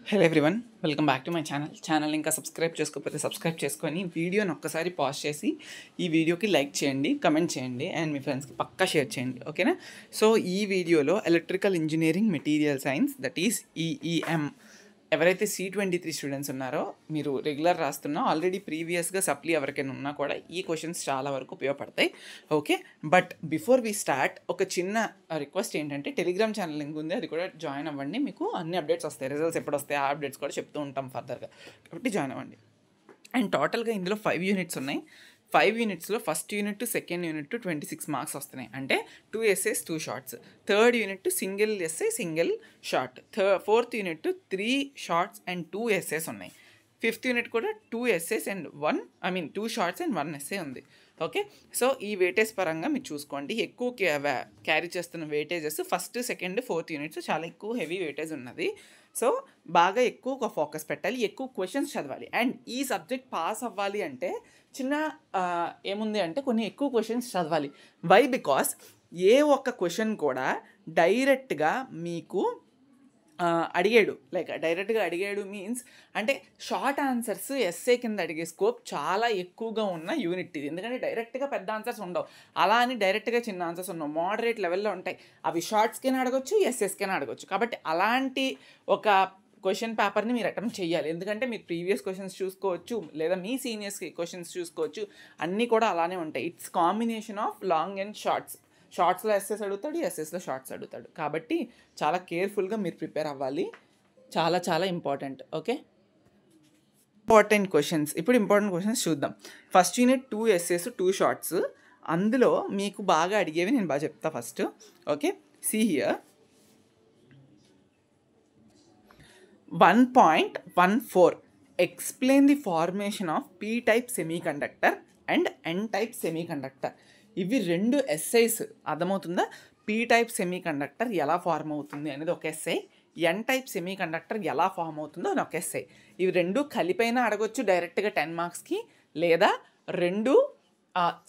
Hello everyone, welcome back to my channel ఇంకా subscribe చేసుకోకపోతే subscribe చేసుకొని వీడియోని ఒక్కసారి పాజ్ చేసి ఈ వీడియోకి లైక్ చేయండి, కమెంట్ చేయండి అండ్ మీ ఫ్రెండ్స్కి పక్కా షేర్ చేయండి. ఓకేనా? సో ఈ వీడియోలో electrical engineering material science, that is EEM, ఎవరైతే C23 స్టూడెంట్స్ ఉన్నారో, మీరు రెగ్యులర్ రాస్తున్నా ఆల్రెడీ ప్రీవియస్గా సప్లీ ఎవరికైనా ఉన్నా కూడా ఈ క్వశ్చన్స్ చాలా వరకు ఉపయోగపడతాయి. Okay, but before we start ఒక చిన్న రిక్వెస్ట్ ఏంటంటే, టెలిగ్రామ్ ఛానల్ లింక్ ఉంది, అది కూడా జాయిన్ అవ్వండి. మీకు అన్ని అప్డేట్స్ వస్తాయి, రిజల్ట్స్ ఎప్పుడు వస్తాయి ఆ అప్డేట్స్ కూడా చెప్తూ ఉంటాం ఫర్దర్గా, కాబట్టి జాయిన్ అవ్వండి. అండ్ టోటల్గా ఇందులో 5 యూనిట్స్ ఉన్నాయి. 5 యూనిట్స్లో first unit, second unit 26 marks వస్తున్నాయి, అంటే 2 essays 2 shorts. Third unit single essay single short. Fourth unit 3 shorts and 2 essays ఉన్నాయి. ఫిఫ్త్ యూనిట్ కూడా 2 essays and 2 shorts and 1 essay ఉంది. ఓకే, సో ఈ వెయిటేజ్ పరంగా మీరు చూసుకోండి. ఎక్కువ క్యారీ చేస్తున్న weightages first, second, fourth units చాలా ఎక్కువ హెవీ వెయిటేజ్ ఉన్నది. సో బాగా ఎక్కువ ఫోకస్ పెట్టాలి, ఎక్కువ క్వశ్చన్స్ చదవాలి. అండ్ ఈ సబ్జెక్ట్ పాస్ అవ్వాలి అంటే చిన్న ఏముంది అంటే కొన్ని ఎక్కువ క్వశ్చన్స్ చదవాలి. వై? బికాస్ ఏ ఒక్క క్వశ్చన్ కూడా డైరెక్ట్గా మీకు అడిగాడు, లైక్ డైరెక్ట్గా అడిగాడు మీన్స్ అంటే షార్ట్ ఆన్సర్స్ ఎస్ఏ కింద అడిగే స్కోప్ చాలా ఎక్కువగా ఉన్న యూనిట్ ఇది. ఎందుకంటే డైరెక్ట్గా పెద్ద ఆన్సర్స్ ఉండవు, అలా అని డైరెక్ట్గా చిన్న ఆన్సర్స్ ఉండవు, మోడరేట్ లెవెల్లో ఉంటాయి. అవి షార్ట్స్కైనా అడగొచ్చు, ఎస్ఎస్కైనా అడగొచ్చు. కాబట్టి అలాంటి ఒక క్వశ్చన్ పేపర్ని మీరు అటెంప్ట్ చేయాలి. ఎందుకంటే మీరు ప్రీవియస్ క్వశ్చన్స్ చూసుకోవచ్చు, లేదా మీ సీనియర్స్కి క్వశ్చన్స్ చూసుకోవచ్చు, అన్నీ కూడా అలానే ఉంటాయి. It's combination of long and shorts. షార్ట్స్లో ఎస్ఎస్ అడుగుతాడు, ఎస్ఎస్లో షార్ట్స్ అడుగుతాడు. కాబట్టి చాలా కేర్ఫుల్గా మీరు ప్రిపేర్ అవ్వాలి, చాలా చాలా ఇంపార్టెంట్. Okay, important questions. ఇప్పుడు ఇంపార్టెంట్ క్వశ్చన్స్ చూద్దాం. First unit 2 essays 2 shorts. అందులో మీకు బాగా అడిగేవి నేను బాగా చెప్తా first. Okay, see here 1.14 explain the formation of P type semiconductor and N type semiconductor. ఇవి 2 essays. అర్థమవుతుందా? పీ టైప్ సెమీకండక్టర్ ఎలా ఫార్మ్ అవుతుంది అనేది ఒక essay, ఎన్ టైప్ సెమీకండక్టర్ ఎలా ఫార్మ్ అవుతుందో అని ఒక essay. ఇవి 2 కలిపైనా అడగొచ్చు డైరెక్ట్గా 10 మార్క్స్కి, లేదా 2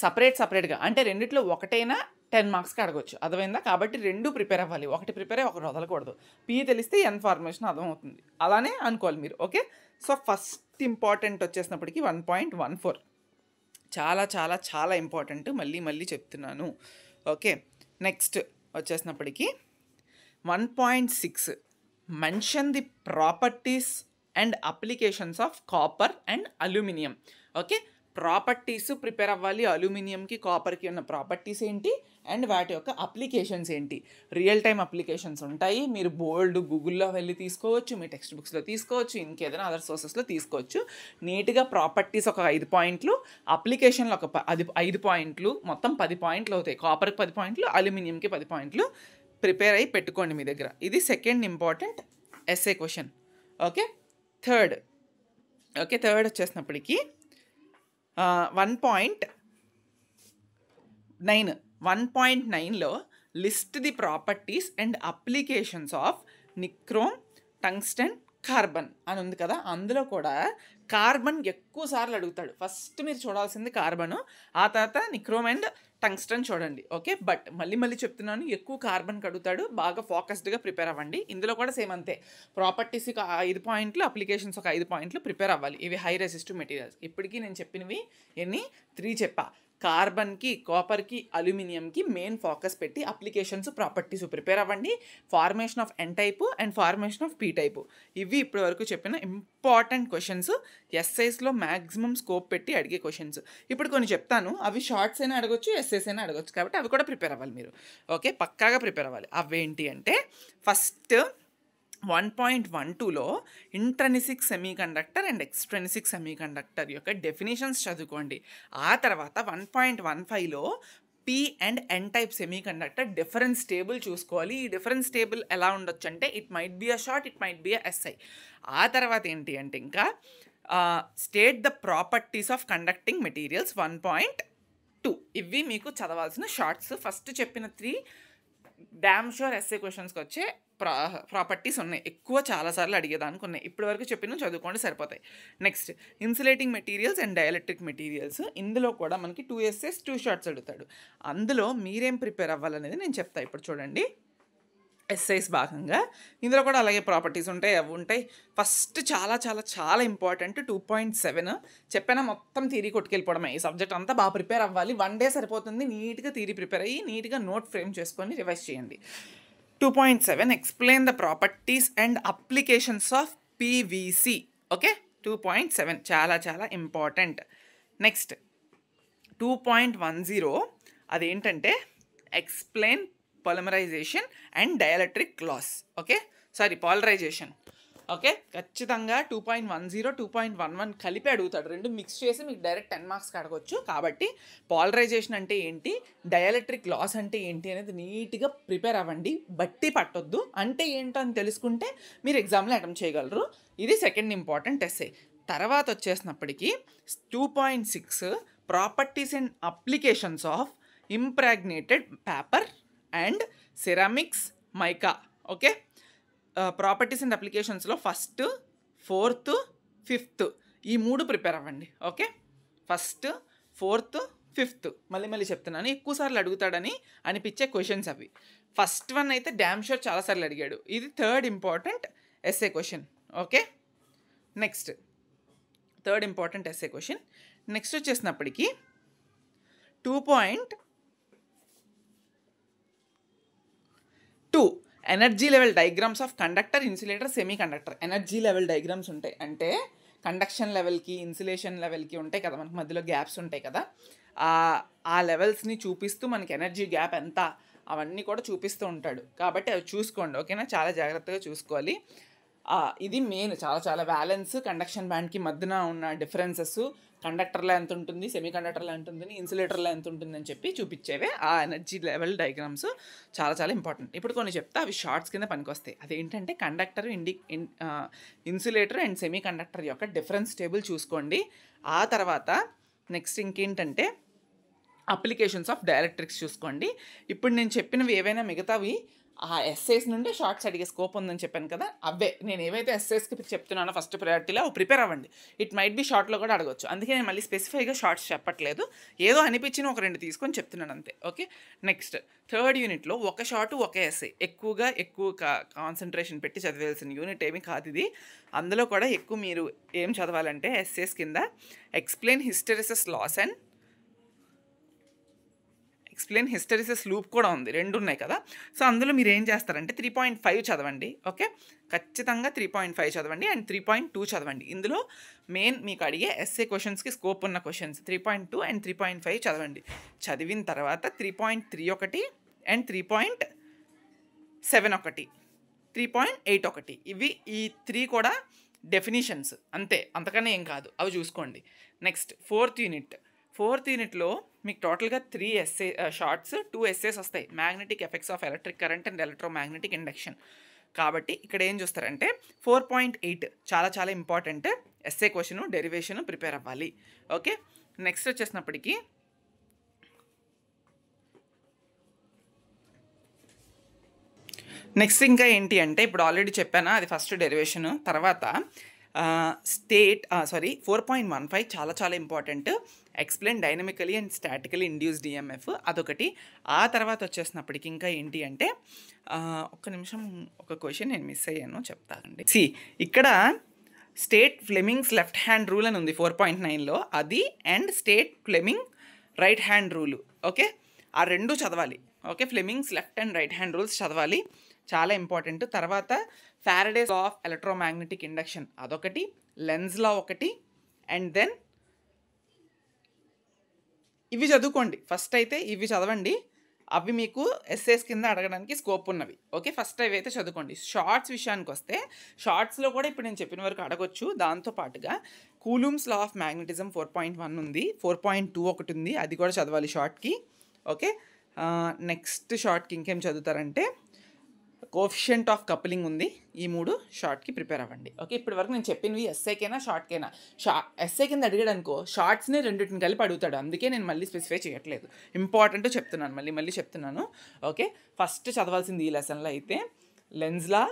సపరేట్గా అంటే రెండిట్లో ఒకటైనా 10 మార్క్స్కి అడగొచ్చు. అర్థమైందా? కాబట్టి 2 ప్రిపేర్ అవ్వాలి, ఒకటి ప్రిపేర్ అయ్యి ఒకటి వదలకూడదు. పీ తెలిస్తే ఎన్ ఫార్మేషన్ అర్థమవుతుంది, అలానే అనుకోవాలి మీరు. ఓకే, సో ఫస్ట్ ఇంపార్టెంట్ వచ్చేసినప్పటికీ 1.14 చాలా చాలా చాలా ఇంపార్టెంట్, మళ్ళీ చెప్తున్నాను. ఓకే, నెక్స్ట్ వచ్చేసినప్పటికీ 1.6 mention the properties and applications of copper and aluminium. Okay, properties prepare అవ్వాలి. అల్యూమినియంకి, కాపర్కి ఉన్న ప్రాపర్టీస్ ఏంటి అండ్ వాటి యొక్క అప్లికేషన్స్ ఏంటి. రియల్ టైమ్ అప్లికేషన్స్ ఉంటాయి, మీరు బోల్డ్ గూగుల్లో వెళ్ళి తీసుకోవచ్చు, మీ టెక్స్ట్ బుక్స్లో తీసుకోవచ్చు, ఇంకేదైనా అదర్ సోర్సెస్లో తీసుకోవచ్చు. నీట్గా ప్రాపర్టీస్ ఒక 5 పాయింట్లు, అప్లికేషన్లో ఒక 5 పాయింట్లు, మొత్తం 10 పాయింట్లు అవుతాయి. కాపర్కి 10 పాయింట్లు, అల్యూమినియంకి 10 పాయింట్లు ప్రిపేర్ అయ్యి పెట్టుకోండి మీ దగ్గర. ఇది second important SA question. Okay, third వచ్చేసినప్పటికీ 1.9లో list the properties and applications of nichrome, tungsten, carbon అని ఉంది కదా. అందులో కూడా కార్బన్ ఎక్కువ సార్లు అడుగుతాడు. ఫస్ట్ మీరు చూడాల్సింది కార్బన్, ఆ తర్వాత నిక్రోమ్ అండ్ టంగ్స్టన్ చూడండి. ఓకే, బట్ మళ్ళీ చెప్తున్నాను, ఎక్కువ కార్బన్కి అడుగుతాడు. బాగా ఫోకస్డ్గా ప్రిపేర్ అవ్వండి. ఇందులో కూడా సేమ్ అంతే, ప్రాపర్టీస్ ఒక 5 పాయింట్లు, అప్లికేషన్స్ ఒక 5 పాయింట్లు ప్రిపేర్ అవ్వాలి. ఇవి హై రెసిస్టివ్ మెటీరియల్స్. ఇప్పటికీ నేను చెప్పినవి 3 చెప్పా. కార్బన్కి, కాపర్కి, అల్యూమినియంకి మెయిన్ ఫోకస్ పెట్టి అప్లికేషన్స్, ప్రాపర్టీస్ ప్రిపేర్ అవ్వండి. Formation of N type and formation of P type, ఇవి ఇప్పటి వరకు చెప్పిన ఇంపార్టెంట్ క్వశ్చన్స్. ఎస్ఐస్లో మ్యాక్సిమం స్కోప్ పెట్టి అడిగే క్వశ్చన్స్. ఇప్పుడు కొన్ని చెప్తాను, అవి షార్ట్స్ అయినా అడగొచ్చు, ఎస్ఐస్ అయినా అడగొచ్చు, కాబట్టి అవి కూడా ప్రిపేర్ అవ్వాలి మీరు. ఓకే, పక్కాగా ప్రిపేర్ అవ్వాలి. అవేంటి అంటే, ఫస్ట్ 1.12లో intrinsic semiconductor and extrinsic semiconductor యొక్క డెఫినేషన్స్ చదువుకోండి. ఆ తర్వాత 1.15లో P and N type semiconductor difference table చూసుకోవాలి. ఈ డిఫరెన్స్ టేబుల్ ఎలా ఉండొచ్చు అంటే, it might be a short, it might be a essay. ఆ తర్వాత ఏంటి అంటే, ఇంకా state the properties of conducting materials 1.2. ఇవి మీకు చదవాల్సిన షార్ట్స్. ఫస్ట్ చెప్పిన 3 డామ్ షూర్ ఎస్ఏ క్వశ్చన్స్కి వచ్చే ప్రాపర్టీస్ ఉన్నాయి, ఎక్కువ చాలాసార్లు అడిగేదానికి ఉన్నాయి. ఇప్పటి వరకు చెప్పిన చదువుకోండి, సరిపోతాయి. Next insulating materials and dielectric materials. ఇందులో కూడా మనకి 2 essays 2 షార్ట్స్ అడుగుతాడు. అందులో మీరేం ప్రిపేర్ అవ్వాలనేది నేను చెప్తాను. ఇప్పుడు చూడండి, ఎస్ఐస్ భాగంగా ఇందులో కూడా అలాగే ప్రాపర్టీస్ ఉంటాయి, అవి ఉంటాయి. ఫస్ట్ చాలా చాలా చాలా ఇంపార్టెంట్ 2.7 చెప్పాను, మొత్తం థియరీ కొట్టుకెళ్ళిపోవడమే. ఈ సబ్జెక్ట్ అంతా బాగా ప్రిపేర్ అవ్వాలి, 1 డే సరిపోతుంది. నీట్గా థియరీ ప్రిపేర్ అయ్యి నీట్గా నోట్ ఫ్రేమ్ చేసుకొని రివైజ్ చేయండి. 2.7 explain the properties and applications of PVC. Okay, 2.7 చాలా చాలా ఇంపార్టెంట్. నెక్స్ట్ 2.10 అదేంటంటే explain polymerisation and dielectric loss. Okay, sorry polarisation. Okay, ఖచ్చితంగా 2.10 2.11 కలిపి అడుగుతాడు, రెండు మిక్స్ చేసి మీకు డైరెక్ట్ 10 మార్క్స్కి అడగొచ్చు. కాబట్టి పాలరైజేషన్ అంటే ఏంటి, డైఎలక్ట్రిక్ లాస్ అంటే ఏంటి అనేది నీట్గా ప్రిపేర్ అవ్వండి, బట్టి పట్టొద్దు. అంటే ఏంటో అని తెలుసుకుంటే మీరు ఎగ్జామ్లో అటెంప్ట్ చేయగలరు. ఇది సెకండ్ ఇంపార్టెంట్ ఎస్సే. తర్వాత వచ్చేసినప్పటికీ 2.6 properties and applications of impregnated paper and ceramics mica. Okay, properties and అప్లికేషన్స్లో ఫస్ట్, ఫోర్త్, ఫిఫ్త్ ఈ 3 ప్రిపేర్ అవ్వండి. ఓకే, ఫస్ట్, ఫోర్త్, ఫిఫ్త్ మళ్ళీ చెప్తున్నాను, ఎక్కువసార్లు అడుగుతాడని అనిపించే క్వశ్చన్స్ అవి. ఫస్ట్ వన్ అయితే డ్యామ్ షూర్ చాలాసార్లు అడిగాడు, ఇది third important SA question. Okay, next third important SA question. Next వచ్చేసినప్పటికీ 2.2 energy level diagrams of conductor, insulator, semiconductor. Energy level diagrams ఉంటాయి అంటే కండక్షన్ లెవెల్కి, ఇన్సులేషన్ లెవెల్కి ఉంటాయి కదా, మనకు మధ్యలో గ్యాప్స్ ఉంటాయి కదా, ఆ లెవెల్స్ని చూపిస్తూ మనకి ఎనర్జీ గ్యాప్ ఎంత అవన్నీ కూడా చూపిస్తూ ఉంటాడు. కాబట్టి అవి చూసుకోండి. ఓకేనా, చాలా జాగ్రత్తగా చూసుకోవాలి. ఇది మెయిన్, చాలా చాలా బ్యాలెన్స్, కండక్షన్ బ్యాండ్కి మధ్యన ఉన్న డిఫరెన్సెస్, కండక్టర్లో ఎంత ఉంటుంది, సెమీ కండక్టర్లో ఎంత ఉంటుంది, ఇన్సులేటర్లో ఎంత ఉంటుంది అని చెప్పి చూపించేవే ఆ ఎనర్జీ లెవెల్ డయాగ్రామ్స్ చాలా చాలా ఇంపార్టెంట్. ఇప్పుడు కొన్ని చెప్తా, అవి షార్ట్స్ కింద పనికొస్తాయి. అదేంటంటే conductor, insulator and semi conductor యొక్క డిఫరెన్స్ టేబుల్ చూసుకోండి. ఆ తర్వాత నెక్స్ట్ ఇంకేంటంటే అప్లికేషన్స్ ఆఫ్ డైఎలక్ట్రిక్స్ చూసుకోండి. ఇప్పుడు నేను చెప్పినవి ఏవైనా మిగతావి ఆ ఎస్ఏస్ నుండి షార్ట్స్ అడిగే స్కోప్ ఉందని చెప్పాను కదా, అవే నేను ఏవైతే ఎస్ఏస్కి చెప్తున్నానో ఫస్ట్ ప్రయారిటీలో ప్రిపేర్ అవ్వండి. ఇట్ మైట్ బి షార్ట్లో కూడా అడగొచ్చు, అందుకే నేను మళ్ళీ స్పెసిఫైగా షార్ట్స్ చెప్పట్లేదు, ఏదో అనిపించిన ఒక 2 తీసుకొని చెప్తున్నాను అంతే. ఓకే, నెక్స్ట్ థర్డ్ యూనిట్లో ఒక షార్ట్ ఒక ఎస్ఏ, ఎక్కువ కాన్సన్ట్రేషన్ పెట్టి చదివేయాల్సిన యూనిట్ ఏమీ కాదు ఇది. అందులో కూడా ఎక్కువ మీరు ఏం చదవాలంటే ఎస్ఏస్ కింద explain hysteresis loss and explain hysteresis loop కూడా ఉంది, 2 ఉన్నాయి కదా. సో అందులో మీరు ఏం చేస్తారంటే 3.5 చదవండి. ఓకే, ఖచ్చితంగా 3.5 చదవండి అండ్ 3.2 చదవండి. ఇందులో మెయిన్ మీకు అడిగే ఎస్ఏ క్వశ్చన్స్కి స్కోప్ ఉన్న క్వశ్చన్స్ 3.2 అండ్ 3.5 చదవండి. చదివిన తర్వాత 3.3 ఒకటి అండ్ 3.7 ఒకటి, 3.8 ఒకటి, ఇవి ఈ 3 కూడా డెఫినిషన్స్ అంతే, అంతకన్నా ఏం కాదు, అవి చూసుకోండి. నెక్స్ట్ ఫోర్త్ యూనిట్లో మీకు టోటల్గా 3 ఎస్ఏ షార్ట్స్, 2 ఎస్ఏస్ వస్తాయి. Magnetic effects of electric current and electromagnetic induction. కాబట్టి ఇక్కడ ఏం చూస్తారంటే 4.8 చాలా చాలా important SA question, derivation prepare అవ్వాలి. ఓకే, నెక్స్ట్ వచ్చేసినప్పటికీ నెక్స్ట్ ఇంకా ఏంటి అంటే ఇప్పుడు ఆల్రెడీ చెప్పానా, అది ఫస్ట్ డెరివేషన్. తర్వాత 4.15 చాలా చాలా important, explain dynamically and statically induced EMF, అదొకటి. ఆ తర్వాత వచ్చేసినప్పటికి ఇంకా ఏంటి అంటే ఒక్క నిమిషం, ఒక క్వశ్చన్ నేను మిస్ అయ్యాను, చెప్తానండి. ఇక్కడ state Fleming's left hand rule అని ఉంది 4.9లో, అది and state Fleming right hand rule. Okay, ఆ 2 చదవాలి. Okay, Fleming's left and right hand rules చదవాలి, చాలా ఇంపార్టెంట్. తర్వాత Faraday's law of electromagnetic induction అదొకటి, లెన్స్ లా ఒకటి, అండ్ దెన్ ఇవి చదువుకోండి. ఫస్ట్ అయితే ఇవి చదవండి, అవి మీకు ఎస్ఏస్ కింద అడగడానికి స్కోప్ ఉన్నవి. ఓకే, ఫస్ట్ అవి అయితే చదువుకోండి. షార్ట్స్ విషయానికి వస్తే షార్ట్స్లో కూడా ఇప్పుడు నేను చెప్పిన వరకు అడగొచ్చు. దాంతోపాటుగా కూలూమ్స్ లా ఆఫ్ మ్యాగ్నెటిజం 4.1 ఉంది, 4.2 ఒకటి ఉంది, అది కూడా చదవాలి షార్ట్కి. ఓకే, నెక్స్ట్ షార్ట్కి ఇంకేం చదువుతారంటే కోఫిషియంట్ ఆఫ్ కప్లింగ్ ఉంది. ఈ 3 షార్ట్కి ప్రిపేర్ అవ్వండి. ఓకే, ఇప్పటి వరకు నేను చెప్పినవి ఎస్ఏకైనా షార్ట్కైనా. ఎస్ఏ కింద అడిగాడు అనుకో, షార్ట్స్ని 2 కలిపి అడుగుతాడు, అందుకే నేను మళ్ళీ స్పెసిఫై చేయట్లేదు, ఇంపార్టెంట్ చెప్తున్నాను, మళ్ళీ చెప్తున్నాను. ఓకే, ఫస్ట్ చదవాల్సింది ఈ లెసన్లో అయితే Lenz law,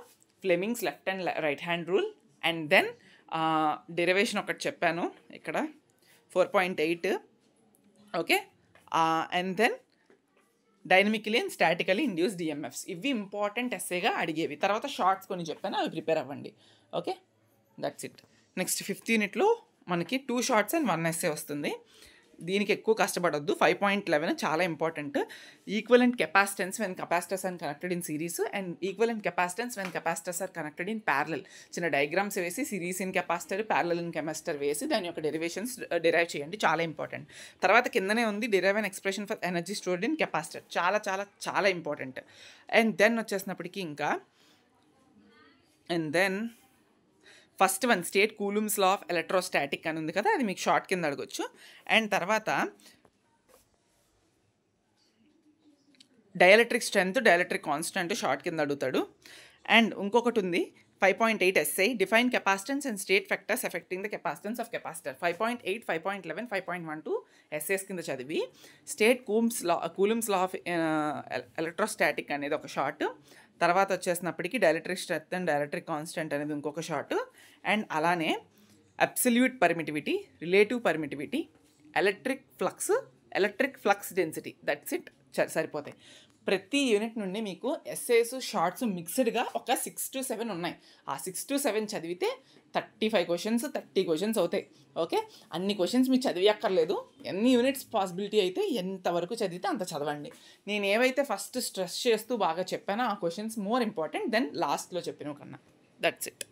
Fleming's left and right hand rule, and then derivation ఒకటి చెప్పాను ఇక్కడ 4.8. Okay, and then dynamically and statically induced EMFs. ఇవి ఇంపార్టెంట్ ఎస్సేగా అడిగేవి. తర్వాత షార్ట్స్ కొన్ని చెప్పాను, అవి ప్రిపేర్ అవ్వండి. Okay, that's it. Next 5th యూనిట్లో మనకి 2 షార్ట్స్ అండ్ 1 ఎస్సే వస్తుంది. దీనికి ఎక్కువ కష్టపడొద్దు. 5.11 చాలా important. Equivalent capacitance when capacitors are connected in series and equivalent capacitance when capacitors are connected in parallel. చిన్న డయాగ్రామ్స్ వేసి series in capacitor, parallel in capacitor వేసి దాని యొక్క డెరివేషన్స్ డిరైవ్ చేయండి, చాలా ఇంపార్టెంట్. తర్వాత కిందనే ఉంది derive and expression for energy stored in capacitor, చాలా చాలా చాలా ఇంపార్టెంట్. అండ్ దెన్ వచ్చేసినప్పటికీ ఇంకా first one state Coulomb's law of electrostatic అని ఉంది కదా, అది మీకు షార్ట్ కింద అడగొచ్చు. అండ్ తర్వాత dielectric strength, dielectric constant short కింద అడుగుతాడు. అండ్ ఇంకొకటి ఉంది 5.8 essay define capacitance and state factors affecting the capacitance of capacitor. 5.8, 5.11, 5.12 essays కింద చదివి state Coulomb's law of electrostatic అనేది ఒక షార్ట్. తర్వాత వచ్చేసినప్పటికీ dielectric strength and dielectric constant అనేది ఇంకొక షార్ట్. అండ్ అలానే absolute permittivity, relative permittivity, electric flux density, that's it. సరిపోతాయి. ప్రతి యూనిట్ నుండి మీకు ఎస్ఏస్ షార్ట్స్ మిక్స్డ్గా ఒక 6 to 7 ఉన్నాయి. ఆ 6 to 7 చదివితే 35 క్వశ్చన్స్, 30 క్వశ్చన్స్ అవుతాయి. ఓకే, అన్ని క్వశ్చన్స్ మీరు చదివియక్కర్లేదు. ఎన్ని యూనిట్స్ పాసిబిలిటీ అయితే ఎంతవరకు చదివితే అంత చదవండి. నేను ఏవైతే ఫస్ట్ స్ట్రెస్ చేస్తూ బాగా చెప్పానో ఆ క్వశ్చన్స్ మోర్ ఇంపార్టెంట్ దెన్ లాస్ట్లో చెప్పిన కన్నా. That's it.